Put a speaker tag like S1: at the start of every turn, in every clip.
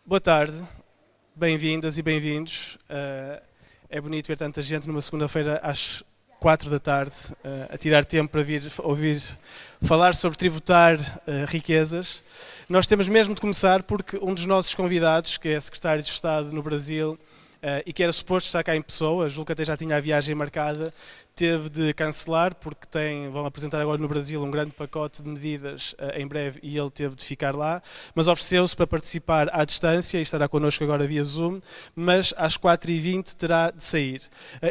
S1: Boa tarde, bem-vindas e bem-vindos. É bonito ver tanta gente numa segunda-feira às 4 da tarde a tirar tempo para vir ouvir falar sobre tributar riquezas. Nós temos mesmo de começar porque um dos nossos convidados, que é secretário de Estado no Brasil e que era suposto estar cá em pessoa, julgo que até já tinha a viagem marcada, teve de cancelar porque vão apresentar agora no Brasil um grande pacote de medidas em breve e ele teve de ficar lá, mas ofereceu-se para participar à distância e estará connosco agora via Zoom, mas às 4h20 terá de sair.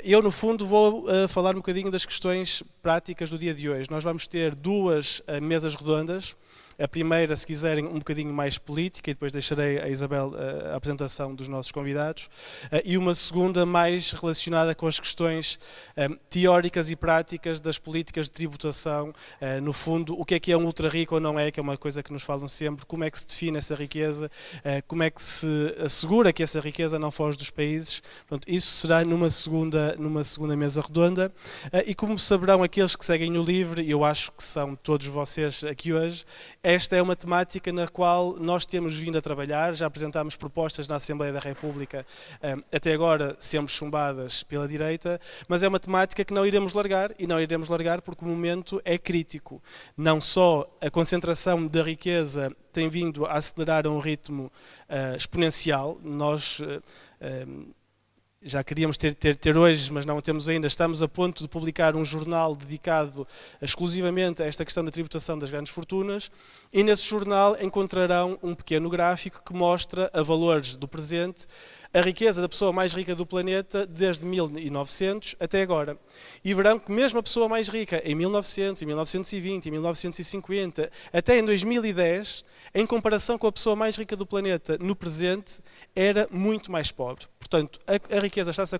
S1: Eu, no fundo, vou falar um bocadinho das questões práticas do dia de hoje. Nós vamos ter duas mesas redondas. A primeira, se quiserem, um bocadinho mais política, e depois deixarei a Isabel a apresentação dos nossos convidados, e uma segunda mais relacionada com as questões teóricas e práticas das políticas de tributação, no fundo, o que é um ultra-rico ou não é, que é uma coisa que nos falam sempre, como é que se define essa riqueza, como é que se assegura que essa riqueza não foge dos países. Portanto, isso será numa segunda mesa redonda, e como saberão aqueles que seguem o LIVRE, e eu acho que são todos vocês aqui hoje, esta é uma temática na qual nós temos vindo a trabalhar, já apresentámos propostas na Assembleia da República, até agora sempre chumbadas pela direita, mas é uma temática que não iremos largar, e não iremos largar porque o momento é crítico. Não só a concentração da riqueza tem vindo a acelerar a um ritmo exponencial, nós já queríamos ter hoje, mas não o temos ainda. Estamos a ponto de publicar um jornal dedicado exclusivamente a esta questão da tributação das grandes fortunas, e nesse jornal encontrarão um pequeno gráfico que mostra a valores do presente a riqueza da pessoa mais rica do planeta desde 1900 até agora. E verão que mesmo a pessoa mais rica em 1900, em 1920, em 1950, até em 2010, em comparação com a pessoa mais rica do planeta no presente, era muito mais pobre. Portanto, a riqueza está-se a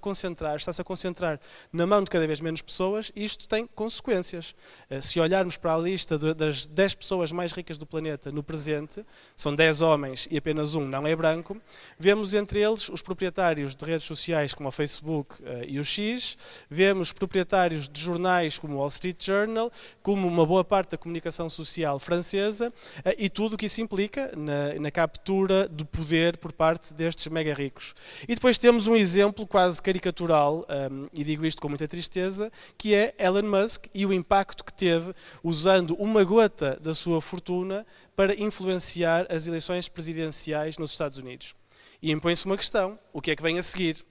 S1: concentrar na mão de cada vez menos pessoas, e isto tem consequências. Se olharmos para a lista das 10 pessoas mais ricas do planeta no presente, são 10 homens e apenas um não é branco, vemos entre eles os proprietários de redes sociais como o Facebook e o X, vemos proprietários de jornais como o Wall Street Journal, como uma boa parte da comunicação social francesa, e tudo o que isso implica na captura do poder por parte destes mega ricos. E depois temos um exemplo quase caricatural, e digo isto com muita tristeza, que é Elon Musk e o impacto que teve usando uma gota da sua fortuna para influenciar as eleições presidenciais nos Estados Unidos. E impõe-se uma questão: o que é que vem a seguir?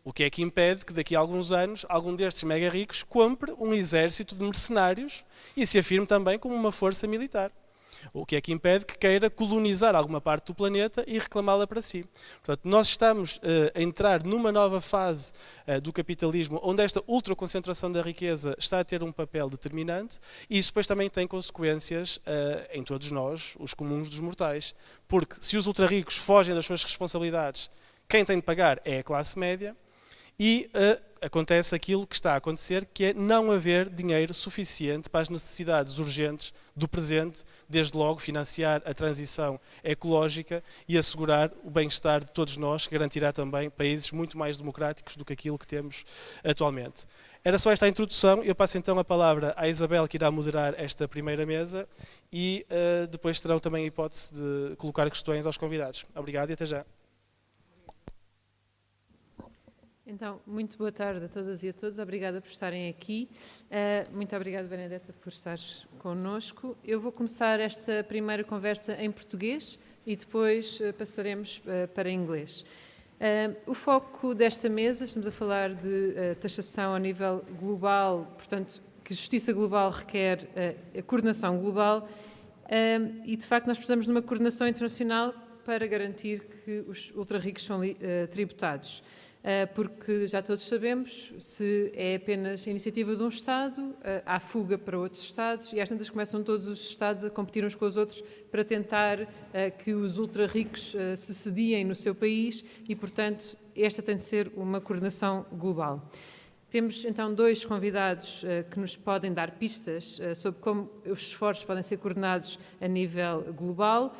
S1: O que é que impede que daqui a alguns anos algum destes mega ricos compre um exército de mercenários e se afirme também como uma força militar? O que é que impede que queira colonizar alguma parte do planeta e reclamá-la para si? Portanto, nós estamos a entrar numa nova fase do capitalismo, onde esta ultraconcentração da riqueza está a ter um papel determinante, e isso depois também tem consequências em todos nós, os comuns dos mortais. Porque se os ultra-ricos fogem das suas responsabilidades, quem tem de pagar é a classe média, e acontece aquilo que está a acontecer, que é não haver dinheiro suficiente para as necessidades urgentes do presente, desde logo financiar a transição ecológica e assegurar o bem-estar de todos nós, que garantirá também países muito mais democráticos do que aquilo que temos atualmente. Era só esta a introdução. Eu passo então a palavra à Isabel, que irá moderar esta primeira mesa, e depois terão também a hipótese de colocar questões aos convidados. Obrigado e até já.
S2: Então, muito boa tarde a todas e a todos. Obrigada por estarem aqui. Muito obrigada, Benedetta, por estares connosco. Eu vou começar esta primeira conversa em português e depois passaremos para inglês. O foco desta mesa, estamos a falar de taxação a nível global, portanto, que justiça global requer a coordenação global, e, de facto, nós precisamos de uma coordenação internacional para garantir que os ultra-ricos são tributados. Porque já todos sabemos, se é apenas a iniciativa de um Estado, há fuga para outros Estados, e às tantas começam todos os Estados a competir uns com os outros para tentar que os ultra-ricos se sediem no seu país, e, portanto, esta tem de ser uma coordenação global. Temos, então, dois convidados que nos podem dar pistas sobre como os esforços podem ser coordenados a nível global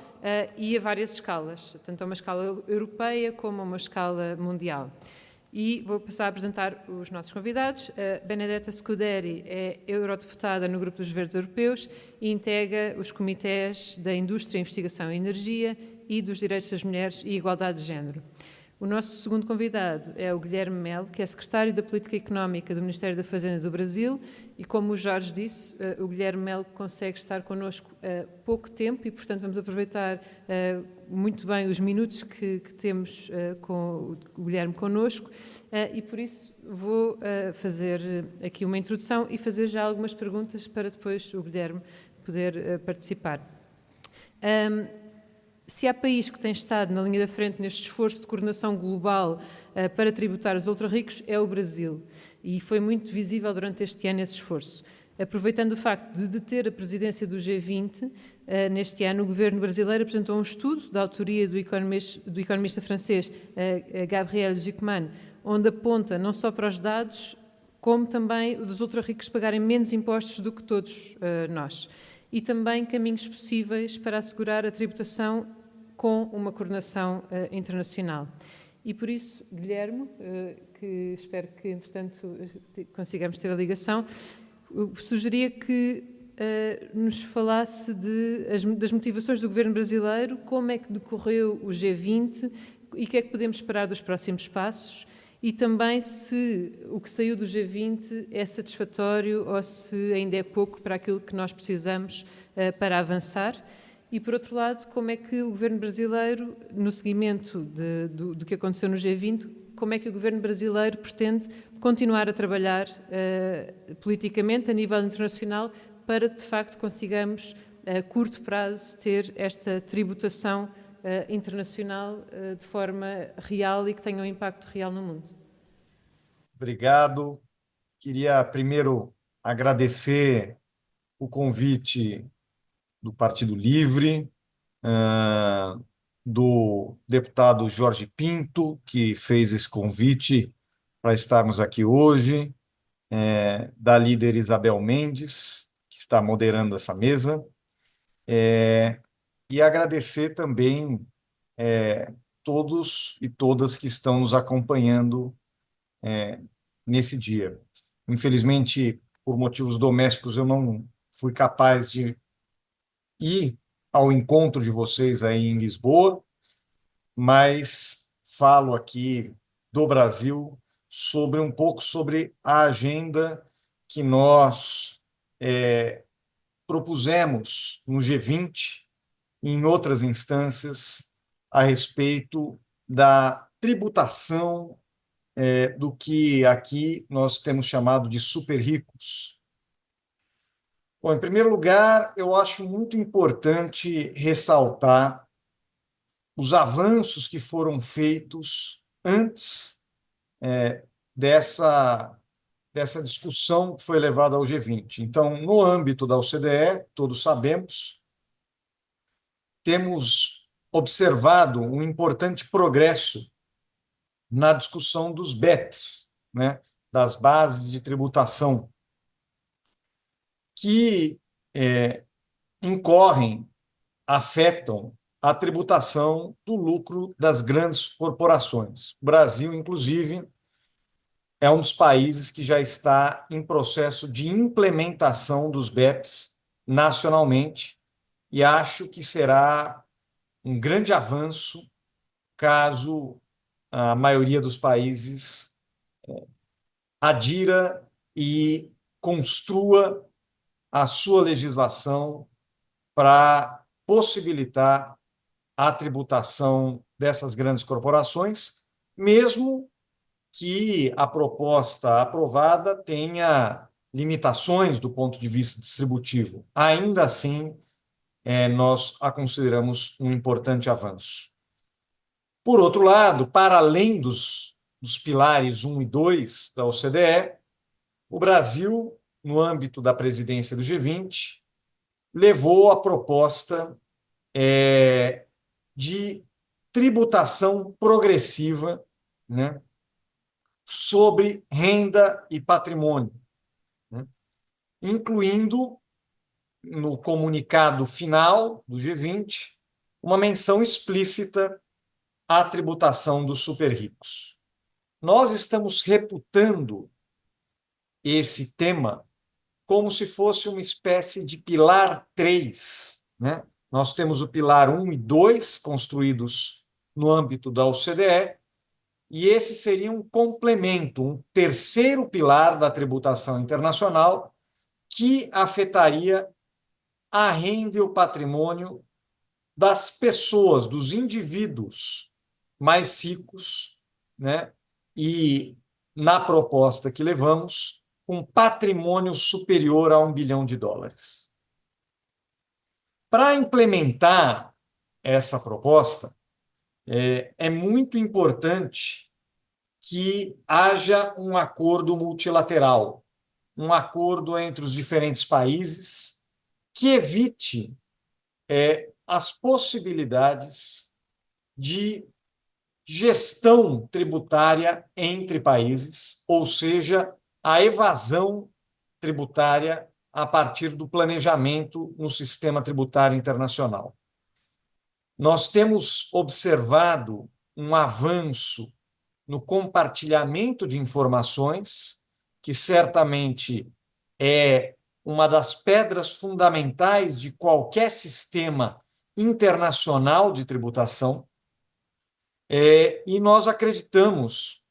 S2: e a várias escalas, tanto a uma escala europeia como a uma escala mundial. E vou passar a apresentar os nossos convidados. A Benedetta Scuderi é eurodeputada no Grupo dos Verdes Europeus e integra os comitês da Indústria, Investigação e Energia e dos Direitos das Mulheres e Igualdade de Género. O nosso segundo convidado é o Guilherme Melo, que é secretário da Política Económica do Ministério da Fazenda do Brasil e, como o Jorge disse, o Guilherme Melo consegue estar connosco há pouco tempo e, portanto, vamos aproveitar muito bem os minutos que temos com o Guilherme connosco e, por isso, vou fazer aqui uma introdução e fazer já algumas perguntas para depois o Guilherme poder participar. Se há país que tem estado na linha da frente neste esforço de coordenação global para tributar os ultra-ricos, é o Brasil. E foi muito visível durante este ano esse esforço. Aproveitando o facto de deter a presidência do G20, neste ano o governo brasileiro apresentou um estudo da autoria do economista francês Gabriel Zucman, onde aponta não só para os dados, como também o dos ultra-ricos pagarem menos impostos do que todos nós. E também caminhos possíveis para assegurar a tributação com uma coordenação internacional. E por isso, Guilherme, que espero que, entretanto, consigamos ter a ligação, sugeria que nos falasse das motivações do governo brasileiro, como é que decorreu o G20 e o que é que podemos esperar dos próximos passos e também se o que saiu do G20 é satisfatório ou se ainda é pouco para aquilo que nós precisamos para avançar. E, por outro lado, como é que o governo brasileiro, no seguimento do que aconteceu no G20, como é que o governo brasileiro pretende continuar a trabalhar politicamente, a nível internacional, para, de facto, consigamos, a curto prazo, ter esta tributação internacional de forma real e que tenha um impacto real no mundo?
S3: Obrigado. Queria primeiro agradecer o convite do Partido Livre, do deputado Jorge Pinto, que fez esse convite para estarmos aqui hoje, da líder Isabel Mendes, que está moderando essa mesa, e agradecer também todos e todas que estão nos acompanhando nesse dia. Infelizmente, por motivos domésticos, eu não fui capaz de ir ao encontro de vocês aí em Lisboa, mas falo aqui do Brasil um pouco sobre a agenda que nós propusemos no G20 e em outras instâncias a respeito da tributação do que aqui nós temos chamado de super ricos. Bom, em primeiro lugar, eu acho muito importante ressaltar os avanços que foram feitos antes dessa discussão que foi levada ao G20. Então, no âmbito da OCDE, todos sabemos, temos observado um importante progresso na discussão dos BEPS, né, das bases de tributação, que afetam a tributação do lucro das grandes corporações. O Brasil, inclusive, é um dos países que já está em processo de implementação dos BEPS nacionalmente e acho que será um grande avanço caso a maioria dos países adira e construa a sua legislação para possibilitar a tributação dessas grandes corporações, mesmo que a proposta aprovada tenha limitações do ponto de vista distributivo. Ainda assim, nós a consideramos um importante avanço. Por outro lado, para além dos pilares 1 e 2 da OCDE, o Brasil, no âmbito da presidência do G20, levou a proposta de tributação progressiva, né, sobre renda e patrimônio, né, incluindo no comunicado final do G20 uma menção explícita à tributação dos super ricos. nós estamos reputando esse tema como se fosse uma espécie de pilar 3, né? Nós temos o pilar 1 e 2 construídos no âmbito da OCDE, e esse seria um complemento, um terceiro pilar da tributação internacional que afetaria a renda e o patrimônio das pessoas, dos indivíduos mais ricos, né? E na proposta que levamos, um patrimônio superior a US$ 1 bilhão. Para implementar essa proposta, é muito importante que haja um acordo multilateral, um acordo entre os diferentes países que evite as possibilidades de gestão tributária entre países, ou seja, a evasão tributária a partir do planejamento no sistema tributário internacional. Nós temos observado um avanço no compartilhamento de informações, que certamente é uma das pedras fundamentais de qualquer sistema internacional de tributação, e nós acreditamos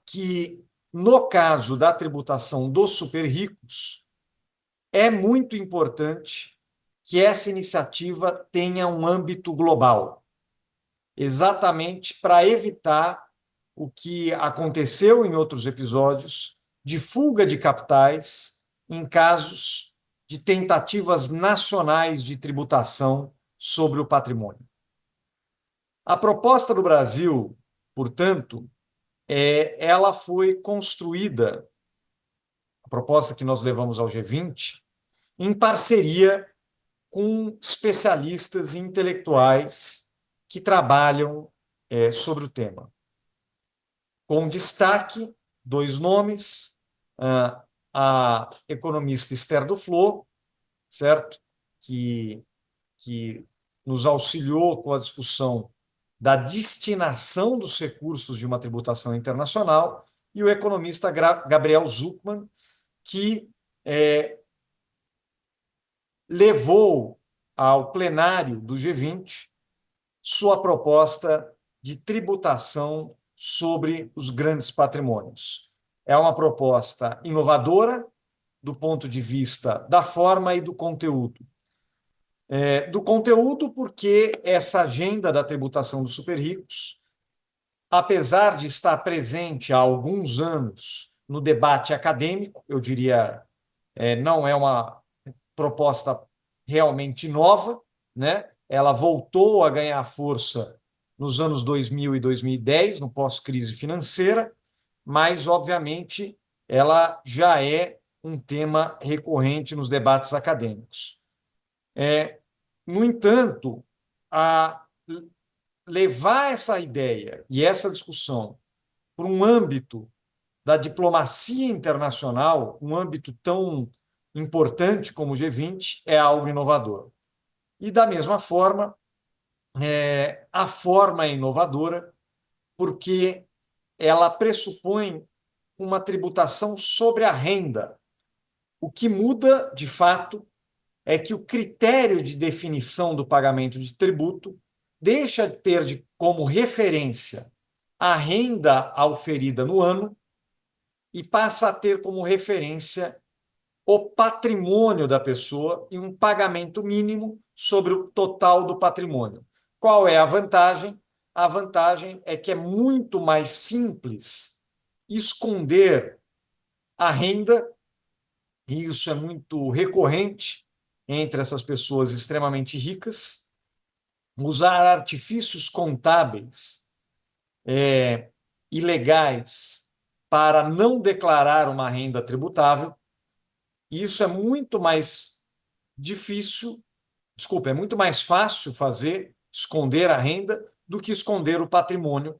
S3: que, no caso da tributação dos super ricos, é muito importante que essa iniciativa tenha um âmbito global, exatamente para evitar o que aconteceu em outros episódios de fuga de capitais em casos de tentativas nacionais de tributação sobre o patrimônio. A proposta do Brasil, portanto, ela foi construída, a proposta que nós levamos ao G20, em parceria com especialistas e intelectuais que trabalham sobre o tema. Com destaque, 2 nomes, a economista Esther Duflo, certo? Que nos auxiliou com a discussão da destinação dos recursos de uma tributação internacional, e o economista Gabriel Zucman, que levou ao plenário do G20 sua proposta de tributação sobre os grandes patrimônios. É uma proposta inovadora do ponto de vista da forma e do conteúdo. Do conteúdo, porque essa agenda da tributação dos super ricos, apesar de estar presente há alguns anos no debate acadêmico, eu diria, não é uma proposta realmente nova, né? Ela voltou a ganhar força nos anos 2000 e 2010, no pós-crise financeira, mas, obviamente, ela já é um tema recorrente nos debates acadêmicos. No entanto, levar essa ideia e essa discussão para um âmbito da diplomacia internacional, um âmbito tão importante como o G20, é algo inovador. E, da mesma forma, a forma é inovadora porque ela pressupõe uma tributação sobre a renda. O que muda, de fato, é que o critério de definição do pagamento de tributo deixa de ter como referência a renda auferida no ano e passa a ter como referência o patrimônio da pessoa e um pagamento mínimo sobre o total do patrimônio. Qual é a vantagem? A vantagem é que é muito mais simples esconder a renda, e isso é muito recorrente entre essas pessoas extremamente ricas, usar artifícios contábeis ilegais para não declarar uma renda tributável. Isso é muito mais difícil, é muito mais fácil fazer, esconder a renda, do que esconder o patrimônio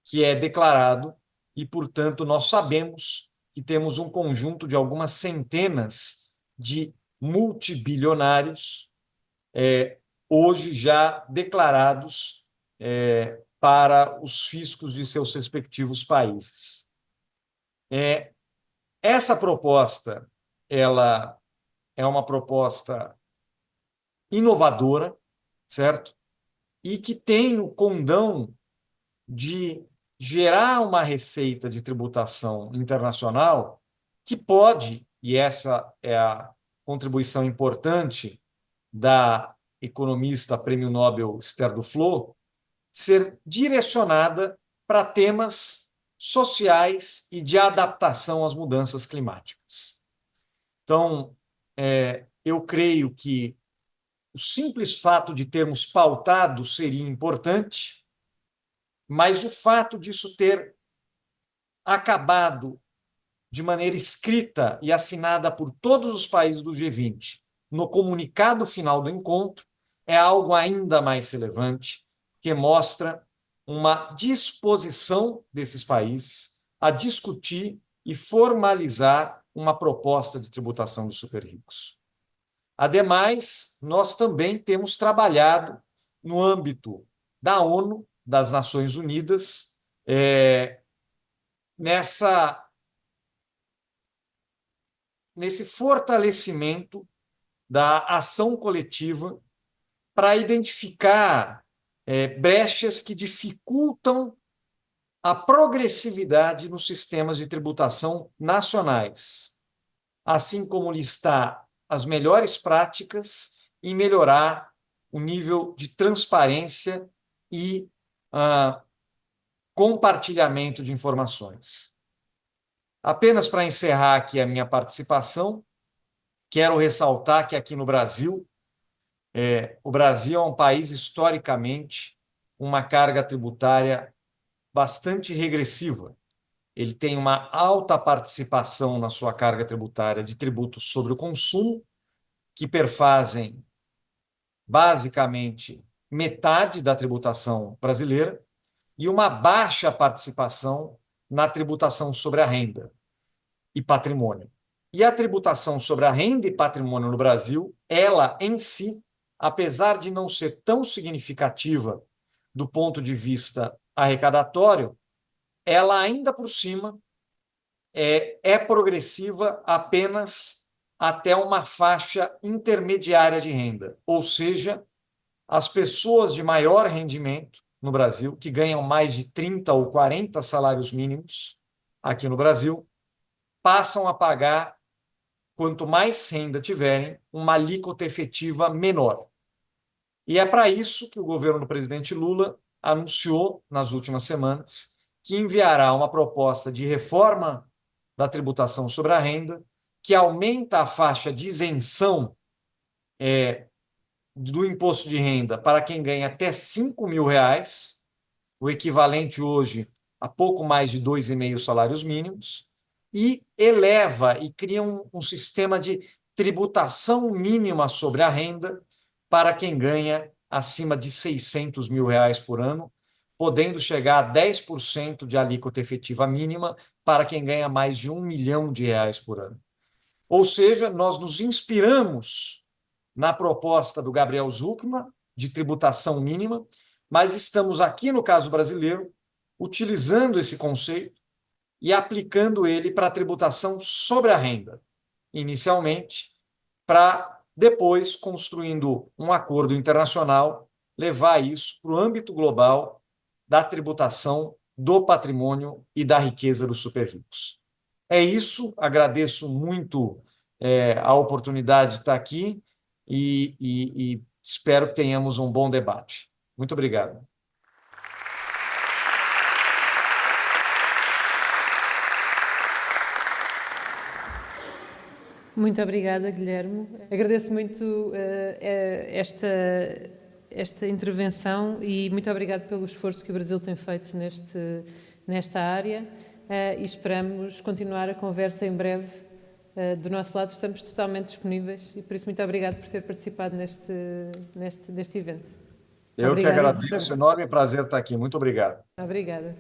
S3: que é declarado, e, portanto, nós sabemos que temos um conjunto de algumas centenas de multibilionários hoje já declarados para os fiscos de seus respectivos países. Essa proposta, ela é uma proposta inovadora, certo? E que tem o condão de gerar uma receita de tributação internacional que pode, e essa é a contribuição importante da economista Prêmio Nobel Esther Duflo, ser direcionada para temas sociais e de adaptação às mudanças climáticas. Então, eu creio que o simples fato de termos pautado seria importante, mas o fato disso ter acabado de maneira escrita e assinada por todos os países do G20 no comunicado final do encontro é algo ainda mais relevante, que mostra uma disposição desses países a discutir e formalizar uma proposta de tributação dos super-ricos. Ademais, nós também temos trabalhado no âmbito da ONU, das Nações Unidas, nesse fortalecimento da ação coletiva para identificar brechas que dificultam a progressividade nos sistemas de tributação nacionais, assim como listar as melhores práticas e melhorar o nível de transparência e compartilhamento de informações. Apenas para encerrar aqui a minha participação, quero ressaltar que aqui no Brasil, o Brasil é um país historicamente com uma carga tributária bastante regressiva. Ele tem uma alta participação na sua carga tributária de tributos sobre o consumo, que perfazem basicamente metade da tributação brasileira, e uma baixa participação na tributação sobre a renda e patrimônio. E a tributação sobre a renda e patrimônio no Brasil, ela em si, apesar de não ser tão significativa do ponto de vista arrecadatório, ela ainda por cima é progressiva apenas até uma faixa intermediária de renda, ou seja, as pessoas de maior rendimento no Brasil, que ganham mais de 30 ou 40 salários mínimos aqui no Brasil, passam a pagar, quanto mais renda tiverem, uma alíquota efetiva menor. E é para isso que o governo do presidente Lula anunciou, nas últimas semanas, que enviará uma proposta de reforma da tributação sobre a renda, que aumenta a faixa de isenção do imposto de renda para quem ganha até R$5.000, o equivalente hoje a pouco mais de 2,5 salários mínimos, e eleva e cria um sistema de tributação mínima sobre a renda para quem ganha acima de R$600.000 por ano, podendo chegar a 10% de alíquota efetiva mínima para quem ganha mais de R$1 milhão por ano. Ou seja, nós nos inspiramos na proposta do Gabriel Zucman, de tributação mínima, mas estamos aqui, no caso brasileiro, utilizando esse conceito e aplicando ele para a tributação sobre a renda, inicialmente, para depois, construindo um acordo internacional, levar isso para o âmbito global da tributação do patrimônio e da riqueza dos super-ricos. É isso, agradeço muito a oportunidade de estar aqui e espero que tenhamos um bom debate. Muito obrigado.
S2: Muito obrigada, Guilherme. Agradeço muito esta intervenção e muito obrigado pelo esforço que o Brasil tem feito nesta área e esperamos continuar a conversa em breve. Do nosso lado estamos totalmente disponíveis e por isso muito obrigado por ter participado neste evento.
S3: Eu que agradeço, enorme prazer estar aqui. Muito obrigado.
S2: Obrigada.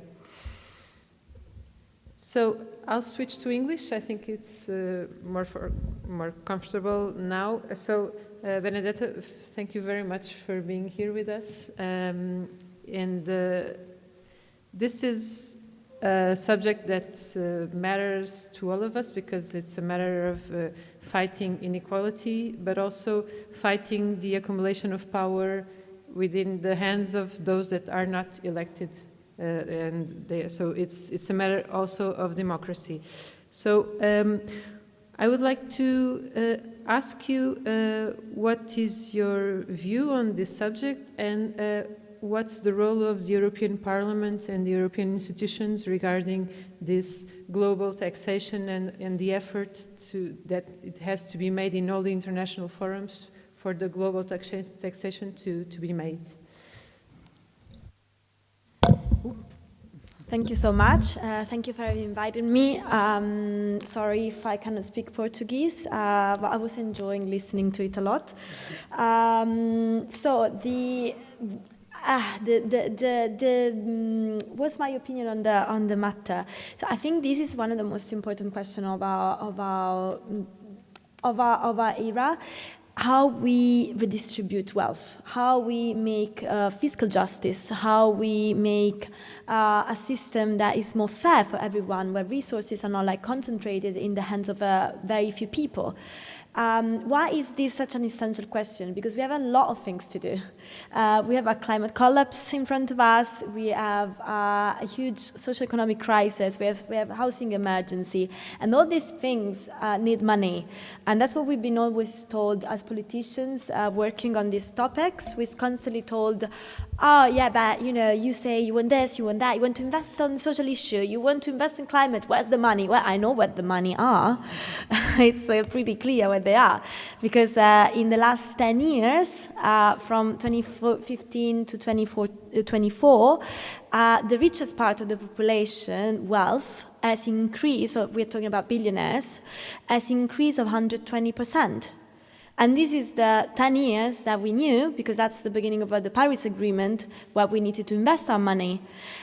S2: So I'll switch to English. I think it's more comfortable now. So Benedetta, thank you very much for being here with us. This is a subject that matters to all of us because it's a matter of fighting inequality, but also fighting the accumulation of power within the hands of those that are not elected. So it's a matter also of democracy. So I would like to ask you what is your view on this subject, and what's the role of the European Parliament and the European institutions regarding this global taxation and the effort that it has to be made in all the international forums for the global taxation to be made?
S4: Thank you so much. Thank you for inviting me. Sorry if I cannot speak Portuguese, but I was enjoying listening to it a lot. What's my opinion on the matter? So I think this is one of the most important questions of our era. How we redistribute wealth, how we make fiscal justice, how we make a system that is more fair for everyone, where resources are not like concentrated in the hands of very few people. Why is this such an essential question? Because we have a lot of things to do. We have a climate collapse in front of us. We have a huge socioeconomic crisis. We have housing emergency. And all these things need money. And that's what we've been always told as politicians working on these topics. We're constantly told, oh, yeah, but, you say you want this, you want that. You want to invest on social issue. You want to invest in climate. Where's the money? Well, I know what the money are. It's pretty clear what they are, because in the last 10 years, from 2015 to 2024, the richest part of the population wealth has increased, so we're talking about billionaires, has increased of 120%. And this is the 10 years that we knew, because that's the beginning of the Paris Agreement, where we needed to invest our money.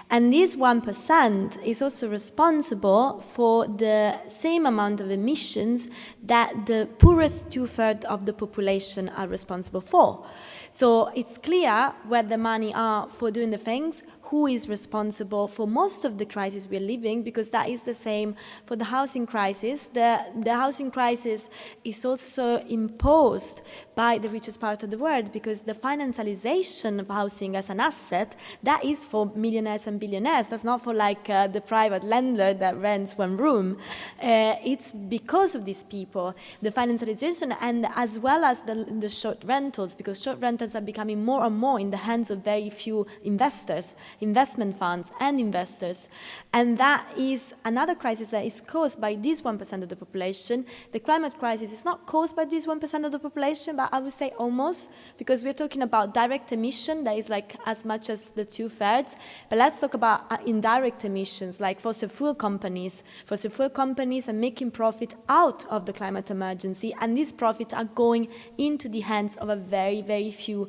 S4: And this 1% is also responsible for the same amount of emissions that the poorest two-thirds of the population are responsible for. So it's clear where the money are for doing the things, who is responsible for most of the crisis we're living, because that is the same for the housing crisis. The housing crisis is also imposed by the richest part of the world, because the financialization of housing as an asset, that is for millionaires and billionaires. That's not for the private landlord that rents one room. It's because of these people, the financialization, and as well as the short rentals, because short rentals are becoming more and more in the hands of very few investors, investment funds and investors. And that is another crisis that is caused by this 1% of the population. The climate crisis is not caused by this 1% of the population, but I would say almost, because we're talking about direct emission that is as much as the 2/3. But let's talk about indirect emissions, like fossil fuel companies. Fossil fuel companies are making profit out of the climate emergency, and these profits are going into the hands of a very, very few,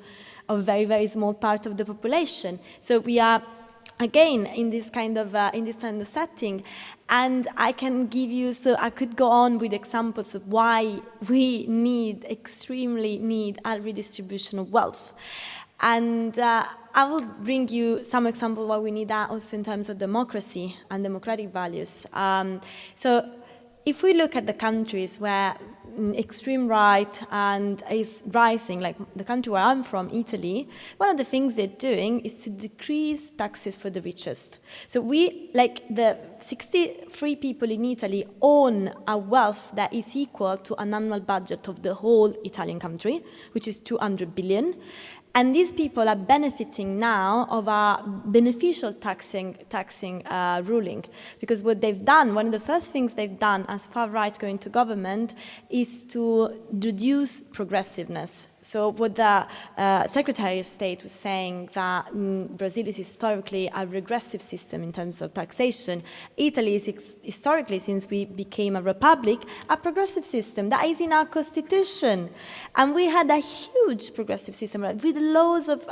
S4: a very, very small part of the population. So we are again in this kind of setting, and I can give you, so I could go on with examples of why we extremely need a redistribution of wealth. And I will bring you some examples why we need that also in terms of democracy and democratic values. So if we look at the countries where extreme right and is rising, like the country where I'm from, Italy, one of the things they're doing is to decrease taxes for the richest. So the 63 people in Italy own a wealth that is equal to an annual budget of the whole Italian country, which is 200 billion. And these people are benefiting now of a beneficial taxing ruling, because what they've done, one of the first things they've done as far right going to government is to reduce progressiveness. So what the Secretary of State was saying, that Brazil is historically a regressive system in terms of taxation. Italy is historically, since we became a republic, a progressive system that is in our constitution. And we had a huge progressive system with loads of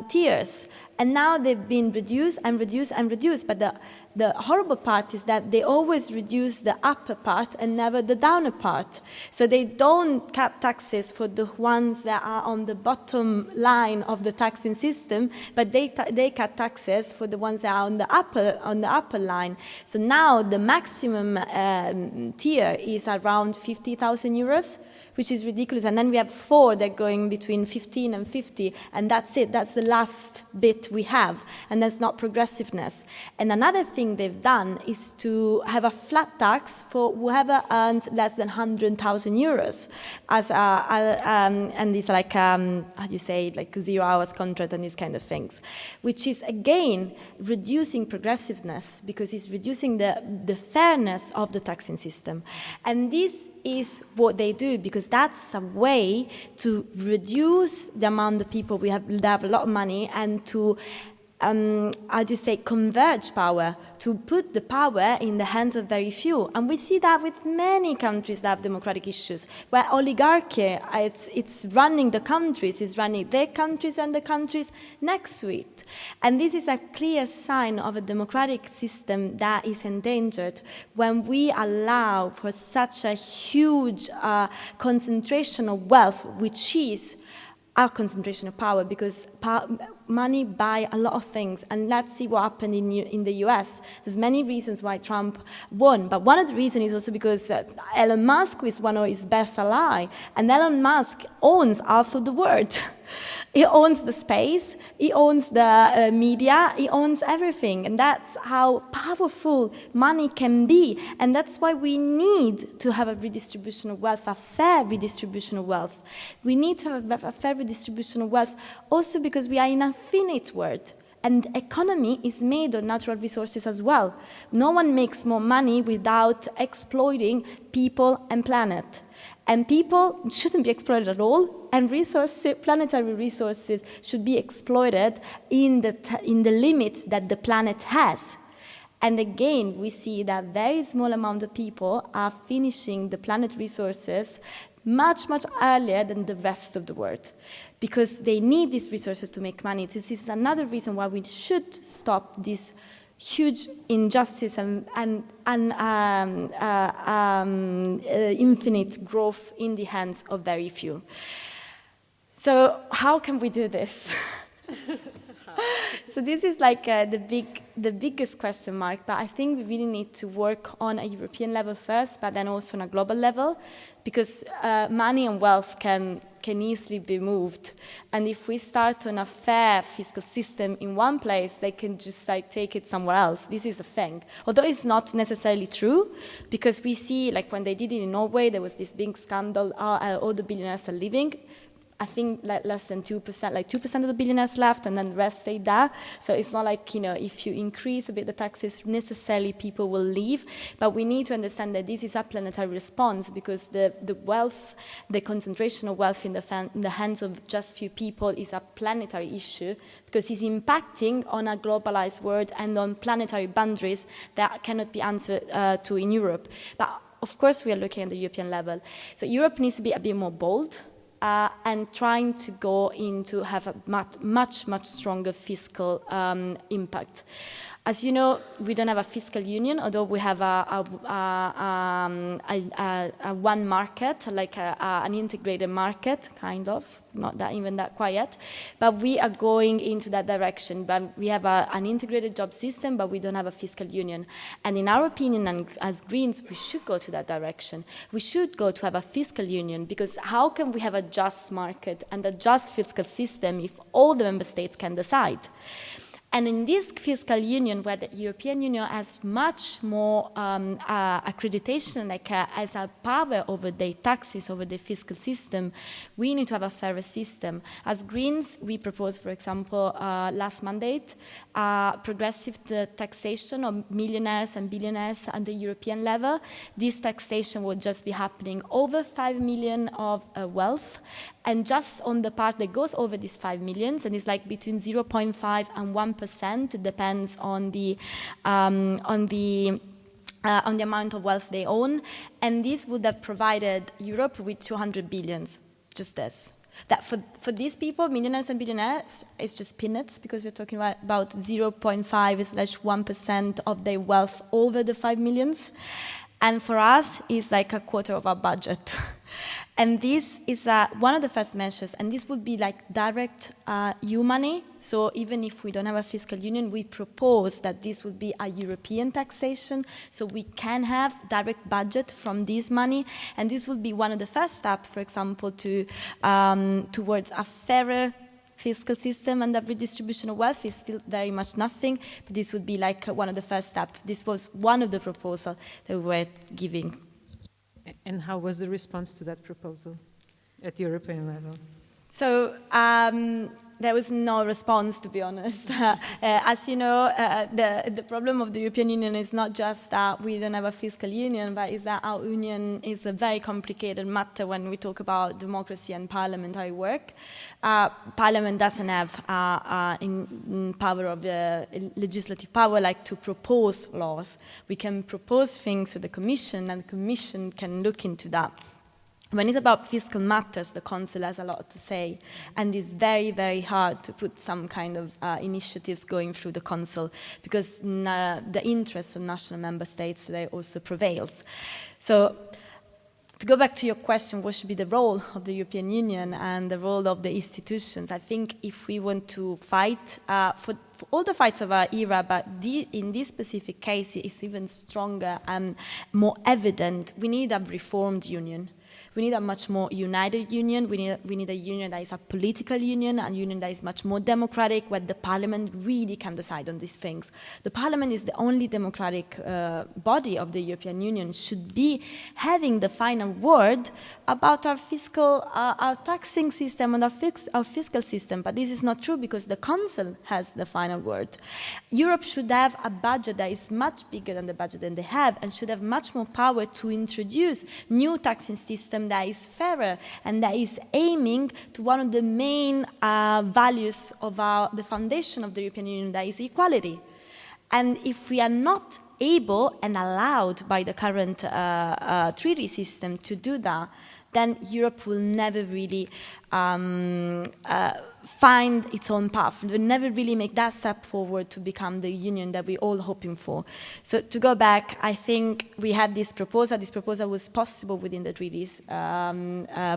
S4: tiers. And now they've been reduced and reduced and reduced. But the horrible part is that they always reduce the upper part and never the downer part. So they don't cut taxes for the ones that are on the bottom line of the taxing system, but they cut taxes for the ones that are on the upper line. So now the maximum tier is around 50,000 euros, which is ridiculous. And then we have 4 that are going between 15 and 50, and that's it. That's the last bit we have, and that's not progressiveness. And another thing they've done is to have a flat tax for whoever earns less than 100,000 euros, and it's like, how do you say, like 0 hours contract and these kind of things, which is, again, reducing progressiveness because it's reducing the fairness of the taxing system. And this is what they do because that's a way to reduce the amount of people that have a lot of money and to converge power, to put the power in the hands of very few. And we see that with many countries that have democratic issues, where oligarchy, it's running the countries, it's running their countries and the countries next to it. And this is a clear sign of a democratic system that is endangered when we allow for such a huge concentration of wealth, which is our concentration of power, because money buys a lot of things. And let's see what happened in the US. There's many reasons why Trump won, but one of the reasons is also because Elon Musk is one of his best allies, and Elon Musk owns half of the world. He owns the space, he owns the media, he owns everything. And that's how powerful money can be. And that's why we need to have a redistribution of wealth, a fair redistribution of wealth. We need to have a fair redistribution of wealth also because we are in a finite world. And the economy is made of natural resources as well. No one makes more money without exploiting people and planet. And people shouldn't be exploited at all, and planetary resources should be exploited in the limits that the planet has. And again, we see that very small amount of people are finishing the planet resources much, much earlier than the rest of the world, because they need these resources to make money. This is another reason why we should stop this huge injustice and infinite growth in the hands of very few. So how can we do this? So this is like the biggest question mark, but I think we really need to work on a European level first, but then also on a global level, because money and wealth can easily be moved. And if we start on a fair fiscal system in one place, they can just take it somewhere else. This is a thing. Although it's not necessarily true, because we see, like when they did it in Norway, there was this big scandal, all the billionaires are leaving. I think less than 2%, like 2% of the billionaires left, and then the rest stayed there. So it's not like, if you increase a bit the taxes, necessarily people will leave. But we need to understand that this is a planetary response, because the wealth, the concentration of wealth in the hands of just few people is a planetary issue, because it's impacting on a globalized world and on planetary boundaries that cannot be answered to in Europe. But of course, we are looking at the European level. So Europe needs to be a bit more bold. And trying to go into have a much, much stronger fiscal impact. As you know, we don't have a fiscal union, although we have a one market, like an integrated market, kind of, not that even that quiet. But we are going into that direction. But we have an integrated job system, but we don't have a fiscal union. And in our opinion, and as Greens, we should go to that direction. We should go to have a fiscal union, because how can we have a just market and a just fiscal system if all the member states can decide? And in this fiscal union, where the European Union has much more accreditation, as a power over the taxes, over the fiscal system, we need to have a fairer system. As Greens, we propose, for example, last mandate, progressive taxation of millionaires and billionaires at the European level. This taxation would just be happening over 5 million of wealth, and just on the part that goes over these 5 millions, and it's like between 0.5 and 1%, it depends on the amount of wealth they own. And this would have provided Europe with 200 billions, just this. That for these people, millionaires and billionaires, it's just peanuts because we're talking about 0.5/1% of their wealth over the 5 millions. And for us, it's like a quarter of our budget. And this is one of the first measures, and this would be like direct EU money. So even if we don't have a fiscal union, we propose that this would be a European taxation, so we can have direct budget from this money, and this would be one of the first steps, for example, towards a fairer fiscal system, and the redistribution of wealth is still very much nothing, but this would be like one of the first steps. This was one of the proposals that we were giving.
S2: And how was the response to that proposal at European level?
S4: So there was no response, to be honest. As you know, the problem of the European Union is not just that we don't have a fiscal union, but is that our union is a very complicated matter when we talk about democracy and parliamentary work. Parliament doesn't have power of legislative power like to propose laws. We can propose things to the Commission, and the Commission can look into that. When it's about fiscal matters, the Council has a lot to say, and it's very, very hard to put some kind of initiatives going through the Council because the interests of national member states, they also prevails. So to go back to your question, what should be the role of the European Union and the role of the institutions? I think if we want to fight for all the fights of our era, but in this specific case, it's even stronger and more evident, we need a reformed union. We need a much more united union. We need a union that is a political union, a union that is much more democratic, where the parliament really can decide on these things. The parliament is the only democratic body of the European Union, should be having the final word about our fiscal, our taxing system and our fiscal system. But this is not true because the Council has the final word. Europe should have a budget that is much bigger than the budget that they have, and should have much more power to introduce new taxing systems that is fairer and that is aiming to one of the main values of the foundation of the European Union, that is equality. And if we are not able and allowed by the current treaty system to do that, then Europe will never really find its own path. It will never really make that step forward to become the union that we're all hoping for. So to go back, I think we had this proposal. This proposal was possible within the treaties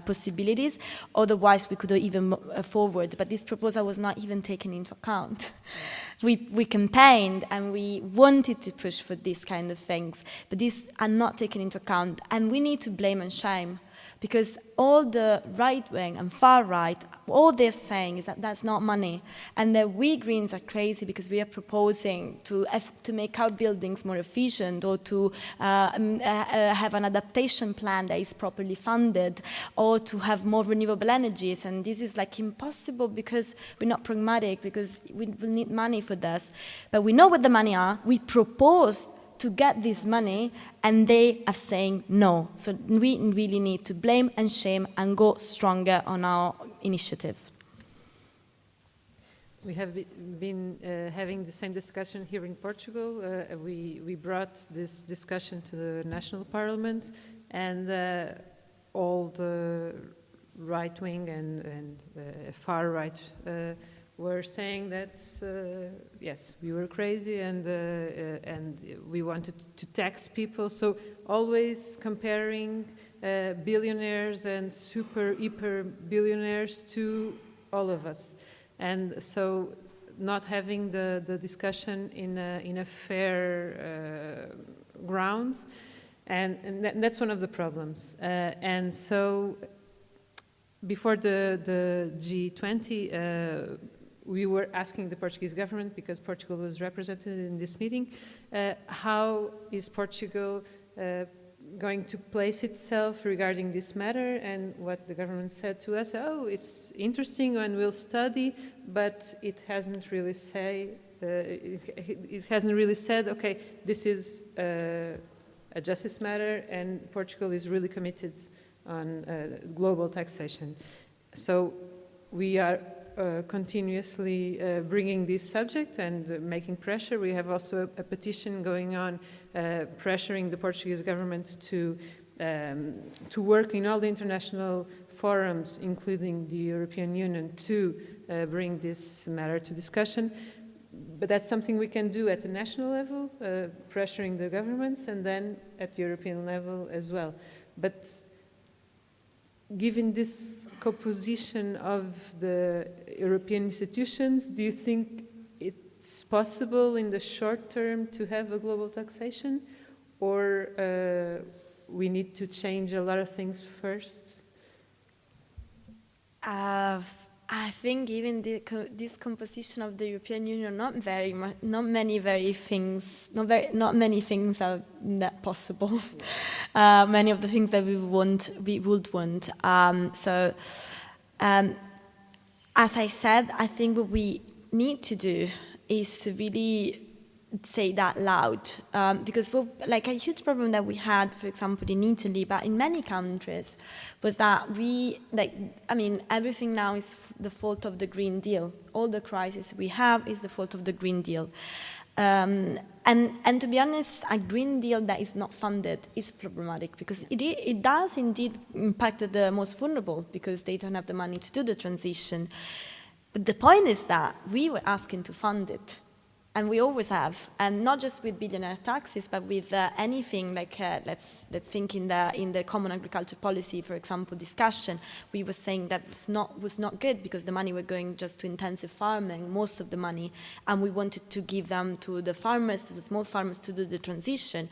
S4: possibilities. Otherwise, we could have even forward. But this proposal was not even taken into account. We campaigned and we wanted to push for these kind of things, but these are not taken into account. And we need to blame and shame. Because all the right-wing and far-right, all they're saying is that that's not money. And that we Greens are crazy because we are proposing to make our buildings more efficient, or to have an adaptation plan that is properly funded, or to have more renewable energies. And this is like impossible because we're not pragmatic, because we will need money for this. But we know what the money are. We propose to get this money, and they are saying no. So we really need to blame and shame and go stronger on our initiatives.
S2: We have been having the same discussion here in Portugal. We brought this discussion to the national parliament, and all the right-wing and far-right were saying that yes, we were crazy and we wanted to tax people. So always comparing billionaires and hyper billionaires to all of us, and so not having the discussion in a fair ground, and that's one of the problems. And so before the G20. We were asking the Portuguese government, because Portugal was represented in this meeting, how is Portugal going to place itself regarding this matter? And what the government said to us, oh, it's interesting and we'll study, but it hasn't really said, okay, this is a justice matter, and Portugal is really committed on global taxation. So we are continuously bringing this subject and making pressure. We have also a petition going on pressuring the Portuguese government to work in all the international forums, including the European Union, to bring this matter to discussion. But that's something we can do at the national level, pressuring the governments, and then at European level as well. But given this composition of the European institutions, do you think it's possible in the short term to have a global taxation, or we need to change a lot of things first?
S4: I think given this composition of the European Union, not many things are that possible. Many of the things that we would want. As I said, I think what we need to do is to really say that loud, because like a huge problem that we had, for example, in Italy, but in many countries, was that everything now is the fault of the Green Deal. All the crisis we have is the fault of the Green Deal. And to be honest, a Green Deal that is not funded is problematic, because it does indeed impact the most vulnerable, because they don't have the money to do the transition. But the point is that we were asking to fund it. And we always have, and not just with billionaire taxes, but with anything like let's think in the common agriculture policy, for example, discussion. We were saying that was not good because the money were going just to intensive farming, most of the money, and we wanted to give them to the farmers, to the small farmers, to do the transition.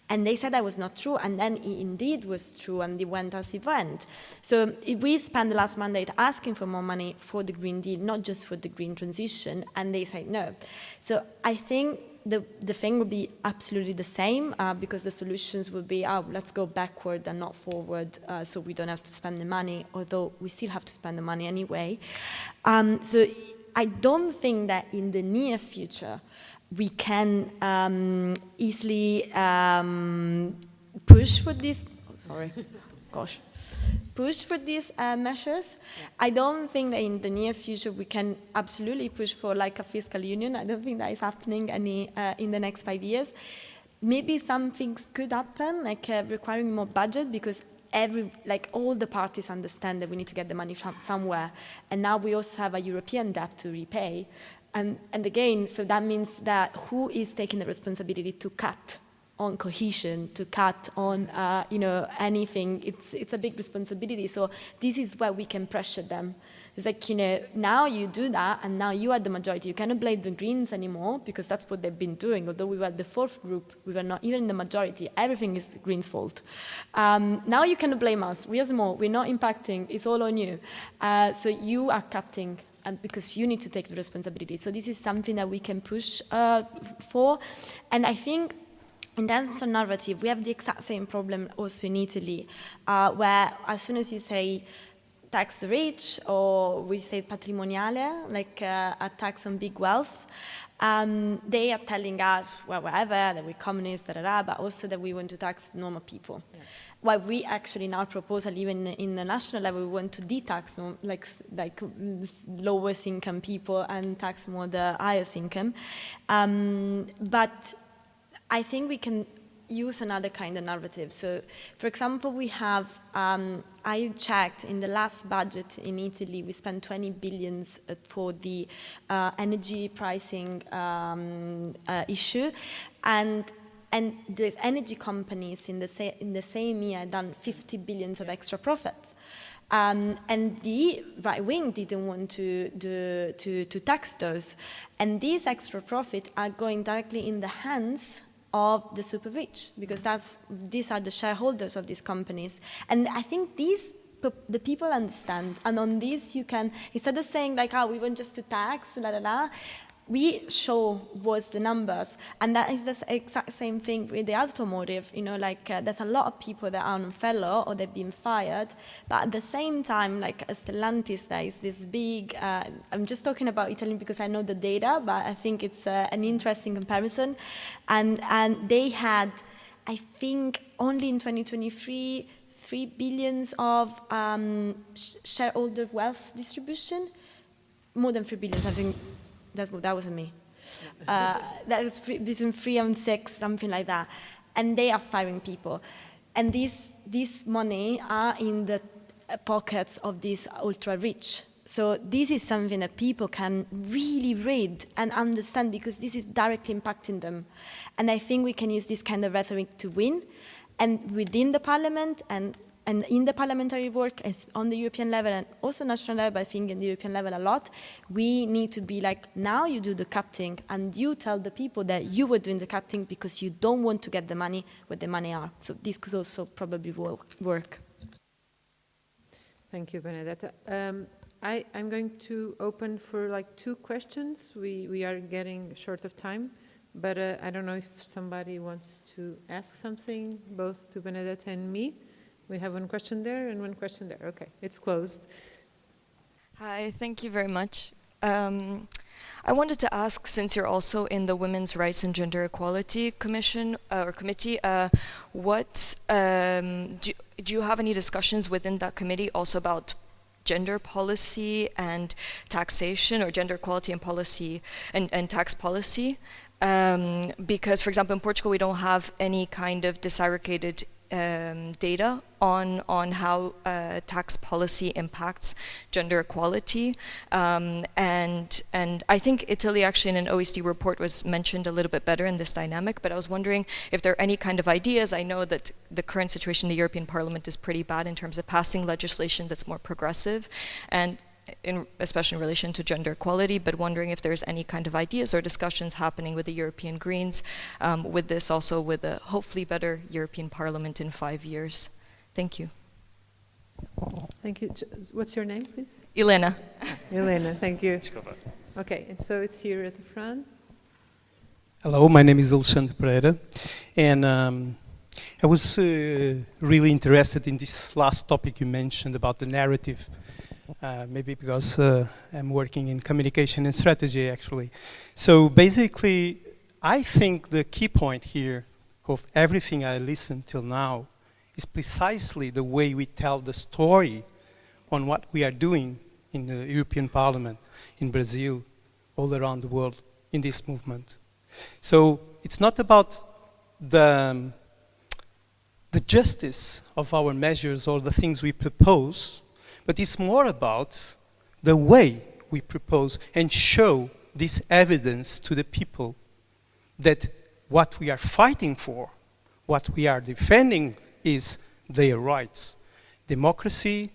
S4: And they said that was not true, and then it indeed was true, and it went as it went. So we spent the last mandate asking for more money for the Green Deal, not just for the green transition, and they said no. So I think the thing would be absolutely the same, because the solutions would be, let's go backward and not forward, so we don't have to spend the money, although we still have to spend the money anyway. So I don't think that in the near future, we can easily push for these. Push for these measures. I don't think that in the near future we can absolutely push for like a fiscal union. I don't think that is happening in the next 5 years. Maybe some things could happen, like requiring more budget, because all the parties understand that we need to get the money from somewhere, and now we also have a European debt to repay. And again, so that means that who is taking the responsibility to cut on cohesion, to cut on anything? It's a big responsibility. So this is where we can pressure them. It's like, now you do that, and now you are the majority. You cannot blame the Greens anymore, because that's what they've been doing. Although we were the fourth group, we were not even the majority. Everything is Greens' fault. Now you cannot blame us. We are small. We're not impacting. It's all on you. So you are cutting. And because you need to take the responsibility. So this is something that we can push for. And I think in terms of narrative, we have the exact same problem also in Italy, where as soon as you say tax the rich, or we say patrimoniale, like a tax on big wealth, they are telling us, whatever, that we're communists, but also that we want to tax normal people. Yeah. While we actually in our proposal, even in the national level, we want to de-tax like lowest income people and tax more the highest income. But I think we can use another kind of narrative. So, for example, we have, I checked in the last budget in Italy, we spent 20 billion for the energy pricing issue, and the energy companies in the same year done 50 billion of extra profits. And the right wing didn't want to tax those. And these extra profits are going directly in the hands of the super rich, because these are the shareholders of these companies. And I think the people understand. And on this you can, instead of saying like, we want just to tax, we show what's the numbers, and that is the exact same thing with the automotive. There's a lot of people that are on furlough or they've been fired, but at the same time, like Stellantis, there is this big. I'm just talking about Italy because I know the data, but I think it's an interesting comparison, and they had, I think, only in 2023, 3 billion of shareholder wealth distribution, more than 3 billion, I think. That wasn't me. That was between 3 and 6, something like that. And they are firing people. And this money are in the pockets of these ultra-rich. So this is something that people can really read and understand because this is directly impacting them. And I think we can use this kind of rhetoric to win. And within the parliament and in the parliamentary work as on the European level and also national level, but I think in the European level a lot, we need to be like, now you do the cutting and you tell the people that you were doing the cutting because you don't want to get the money where the money are. So this could also probably work.
S2: Thank you, Benedetta. I'm going to open for like 2 questions. We are getting short of time, but I don't know if somebody wants to ask something, both to Benedetta and me. We have 1 question there and 1 question there. Okay, it's closed.
S5: Hi, thank you very much. I wanted to ask, since you're also in the Women's Rights and Gender Equality Commission or Committee, do you have any discussions within that committee also about gender policy and taxation, or gender equality and policy and tax policy? Because, for example, in Portugal, we don't have any kind of disaggregated data on how tax policy impacts gender equality, and I think Italy actually in an OECD report was mentioned a little bit better in this dynamic, but I was wondering if there are any kind of ideas. I know that the current situation in the European Parliament is pretty bad in terms of passing legislation that's more progressive, and especially in relation to gender equality, but wondering if there's any kind of ideas or discussions happening with the European Greens, with this also with a hopefully better European Parliament in 5 years. Thank you.
S2: Thank you. What's your name, please?
S5: Elena.
S2: Elena, thank you. Okay, and so it's here at the front.
S1: Hello, my name is Alexandre Pereira, and I was really interested in this last topic you mentioned about the narrative. Maybe because I'm working in communication and strategy, actually. So basically, I think the key point here of everything I listened till now is precisely the way we tell the story on what we are doing in the European Parliament, in Brazil, all around the world, in this movement. So it's not about the justice of our measures or the things we propose, but it's more about the way we propose and show this evidence to the people that what we are fighting for, what we are defending is their rights. Democracy,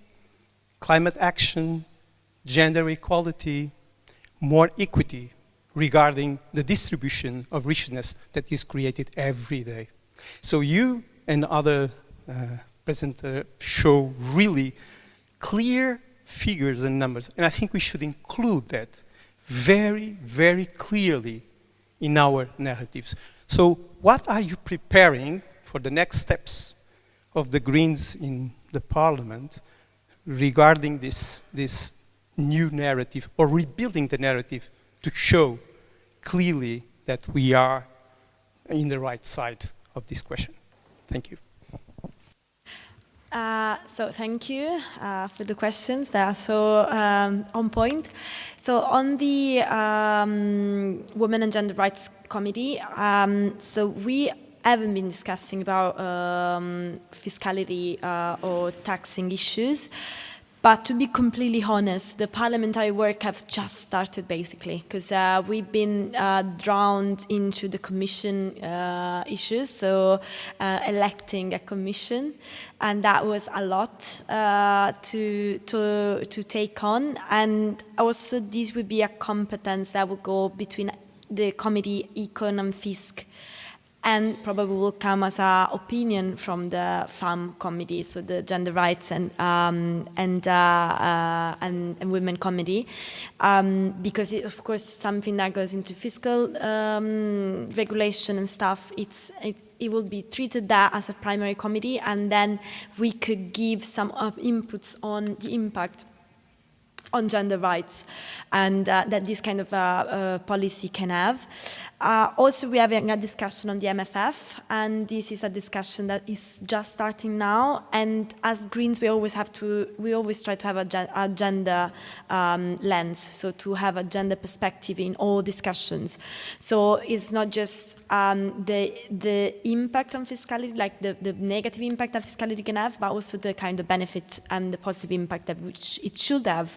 S1: climate action, gender equality, more equity regarding the distribution of richness that is created every day. So you and other presenters show really clear figures and numbers, and I think we should include that very, very clearly in our narratives. So what are you preparing for the next steps of the Greens in the Parliament regarding this new narrative, or rebuilding the narrative to show clearly that we are in the right side of this question? Thank you.
S4: So thank you for the questions. They are so on point. So on the Women and Gender Rights Committee, so we haven't been discussing about fiscality or taxing issues. But to be completely honest, the parliamentary work have just started basically, because we've been drowned into the commission issues, so electing a commission, and that was a lot to take on. And also this would be a competence that would go between the committee Econ and Fisc, and probably will come as an opinion from the FAM committee, so the Gender Rights and Women Committee, because it, of course, something that goes into fiscal regulation and stuff. It will be treated that as a primary committee, and then we could give some inputs on the impact on gender rights, and that this kind of policy can have. Also, we're having a discussion on the MFF, and this is a discussion that is just starting now. And as Greens, we always try to have a gender lens, so to have a gender perspective in all discussions. So it's not just the impact on fiscality, like the negative impact that fiscality can have, but also the kind of benefit and the positive impact that which it should have.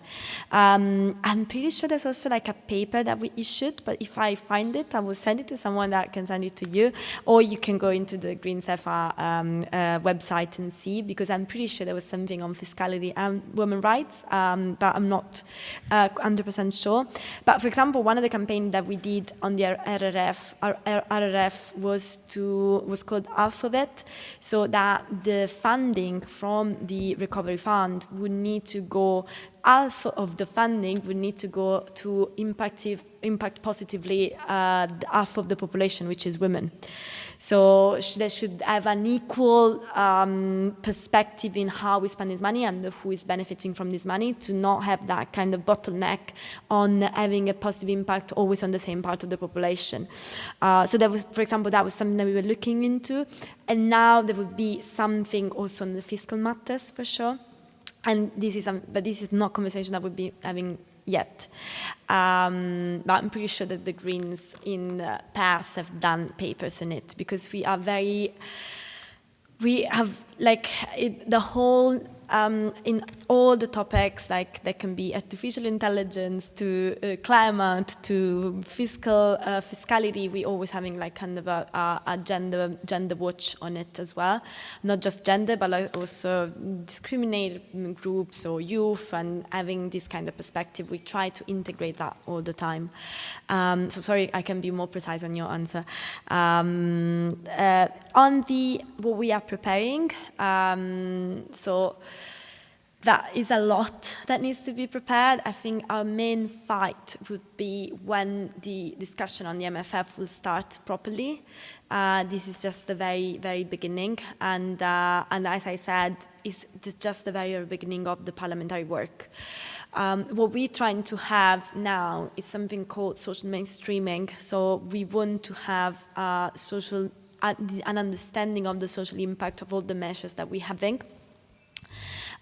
S4: I'm pretty sure there's also like a paper that we issued, but if I find it, I will send it to someone that can send it to you, or you can go into the Greens FR website and see, because I'm pretty sure there was something on fiscality and women's rights, but I'm not 100% sure. But for example, one of the campaigns that we did on the RRF was called Alphabet, so that the funding from the recovery fund would need to go, half of the funding would need to go to impact positively half of the population, which is women. So they should have an equal perspective in how we spend this money and who is benefiting from this money, to not have that kind of bottleneck on having a positive impact always on the same part of the population. So that was, for example, that was something that we were looking into. And now there would be something also on the fiscal matters for sure. And this is not conversation that we'll be having yet. But I'm pretty sure that the Greens in the past have done papers on it, because we have the whole, in all the topics, like there can be artificial intelligence to climate to fiscality, we always having like kind of a gender watch on it as well. Not just gender, but like also discriminated groups or youth, and having this kind of perspective. We try to integrate that all the time. So sorry, I can be more precise on your answer. On what we are preparing, so that is a lot that needs to be prepared. I think our main fight would be when the discussion on the MFF will start properly. This is just the very, very beginning. And as I said, it's just the very beginning of the parliamentary work. What we're trying to have now is something called social mainstreaming. So we want to have an understanding of the social impact of all the measures that we're having.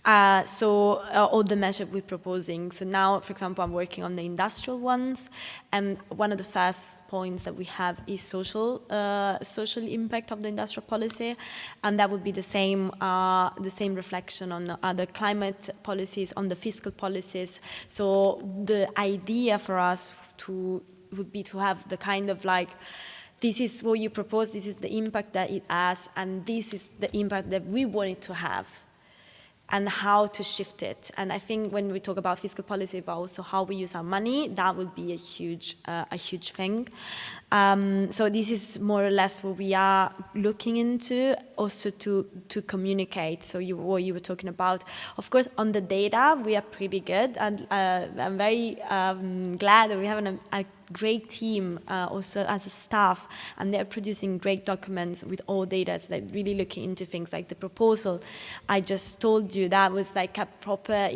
S4: All the measures we're proposing. So now, for example, I'm working on the industrial ones, and one of the first points that we have is social impact of the industrial policy, and that would be the same reflection on other climate policies, on the fiscal policies. So the idea for us would be to have the kind of like, this is what you propose, this is the impact that it has, and this is the impact that we want it to have, and how to shift it. And I think when we talk about fiscal policy, but also how we use our money, that would be a huge thing. So this is more or less what we are looking into, also to communicate. So what you were talking about, of course, on the data, we are pretty good, and I'm very glad that we have a great team also as a staff, and they're producing great documents with all data, so they're really looking into things like the proposal I just told you. That was like a proper,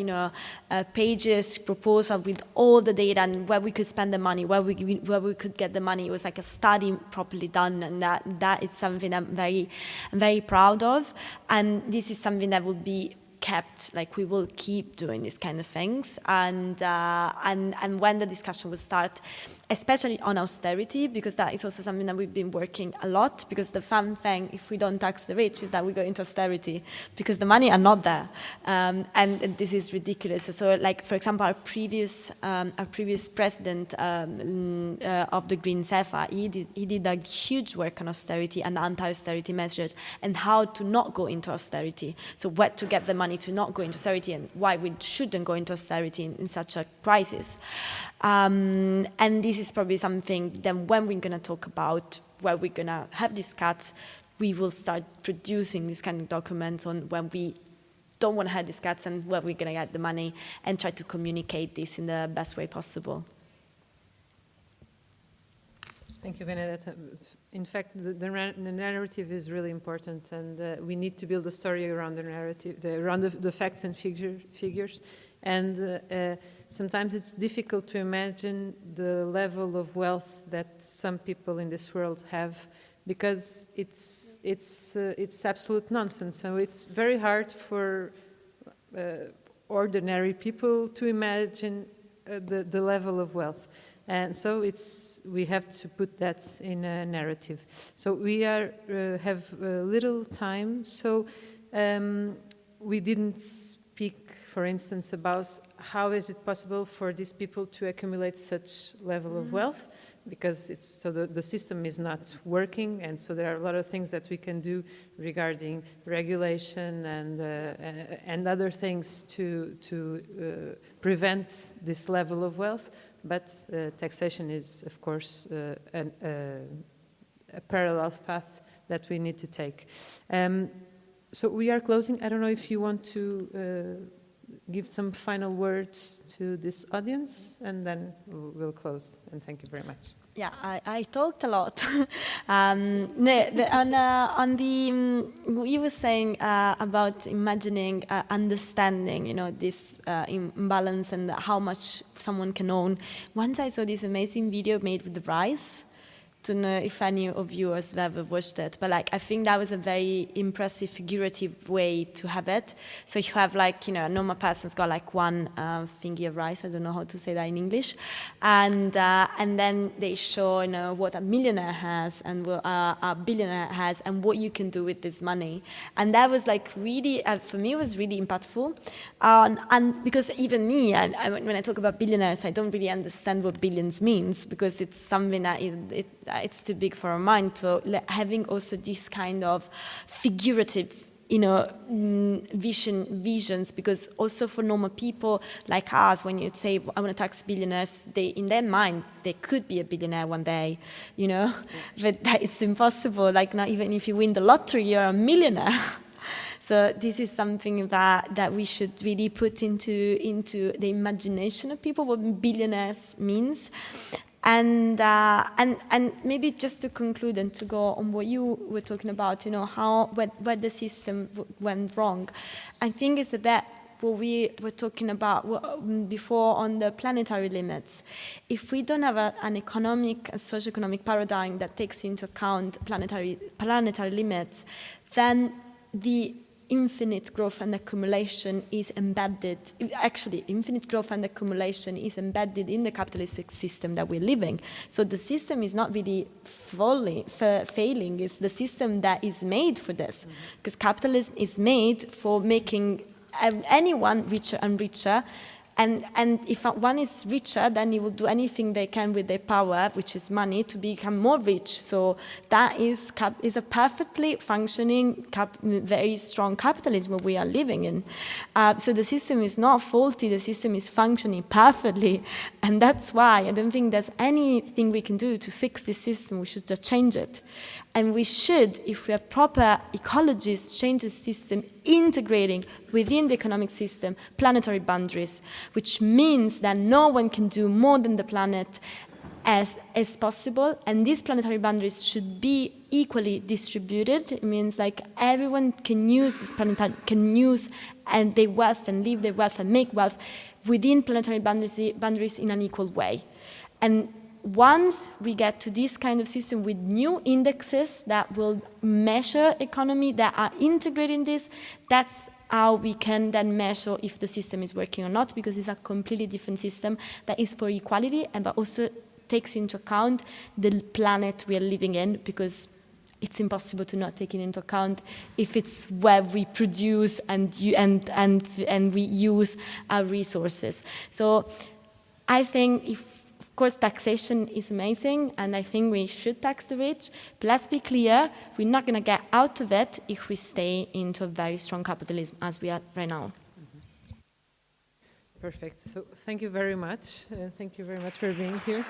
S4: pages proposal with all the data and where we could spend the money, where we could get the money. It was like a study properly done, and that is something I'm very proud of. And this is something that will be kept, like we will keep doing these kind of things, and when the discussion will start, especially on austerity, because that is also something that we've been working a lot, because the fun thing, if we don't tax the rich, is that we go into austerity, because the money are not there, and this is ridiculous. So like, for example, our previous president of the Green CEFA, he did a huge work on austerity and anti-austerity measures, and how to not go into austerity, so where to get the money to not go into austerity, and why we shouldn't go into austerity in such a crisis. And this is probably something then when we're going to talk about where we're going to have these cuts, we will start producing these kind of documents on when we don't want to have these cuts and where we're going to get the money, and try to communicate this in the best way possible.
S2: Thank you, Benedetta. In fact, the narrative is really important, and we need to build a story around the narrative, around the facts and figures. And sometimes it's difficult to imagine the level of wealth that some people in this world have, because it's absolute nonsense. So it's very hard for ordinary people to imagine the level of wealth. And so we have to put that in a narrative. So we have little time, so we didn't speak, for instance, about how is it possible for these people to accumulate such level of wealth, because the system is not working, and so there are a lot of things that we can do regarding regulation and other things to prevent this level of wealth. But taxation is, of course, a parallel path that we need to take. So we are closing. I don't know if you want to give some final words to this audience, and then we'll close. And thank you very much.
S4: Yeah, I talked a lot. You were saying about imagining, understanding, this imbalance and how much someone can own. Once I saw this amazing video made with the rice. Don't know if any of you have ever watched it, but I think that was a very impressive, figurative way to have it. So you have a normal person's got one thingy of rice. I don't know how to say that in English, and then they show what a millionaire has and what a billionaire has and what you can do with this money. And that was really for me, it was really impactful. And because even me, when I talk about billionaires, I don't really understand what billions means, because it's something that it's too big for our mind. So having also this kind of figurative, visions, because also for normal people like us, when you say I want to tax billionaires, in their mind they could be a billionaire one day, but that is impossible. Not even if you win the lottery, you're a millionaire. So this is something that we should really put into the imagination of people, what billionaires means. And maybe just to conclude and to go on what you were talking about, where the system went wrong. I think it's that what we were talking about before on the planetary limits. If we don't have an economic and socio-economic paradigm that takes into account planetary limits, then the infinite growth and accumulation is embedded. Actually, infinite growth and accumulation is embedded in the capitalistic system that we're living. So the system is not really failing. It's the system that is made for this. Because capitalism is made for making anyone richer and richer. And if one is richer, then he will do anything they can with their power, which is money, to become more rich. So that is a perfectly functioning, very strong capitalism we are living in. So the system is not faulty, the system is functioning perfectly. And that's why I don't think there's anything we can do to fix this system. We should just change it. And we should, if we are proper ecologists, change the system, integrating within the economic system planetary boundaries, which means that no one can do more than the planet as possible, and these planetary boundaries should be equally distributed. It means everyone can use this planetary, can use and their wealth and live their wealth and make wealth within planetary boundaries in an equal way. And once we get to this kind of system with new indexes that will measure economy, that are integrated in this, that's how we can then measure if the system is working or not, because it's a completely different system that is for equality, but also takes into account the planet we are living in, because it's impossible to not take it into account if it's where we produce and we use our resources. So I think of course, taxation is amazing, and I think we should tax the rich. But let's be clear, we're not going to get out of it if we stay into a very strong capitalism as we are right now.
S2: Perfect. So thank you very much. Thank you very much for being here.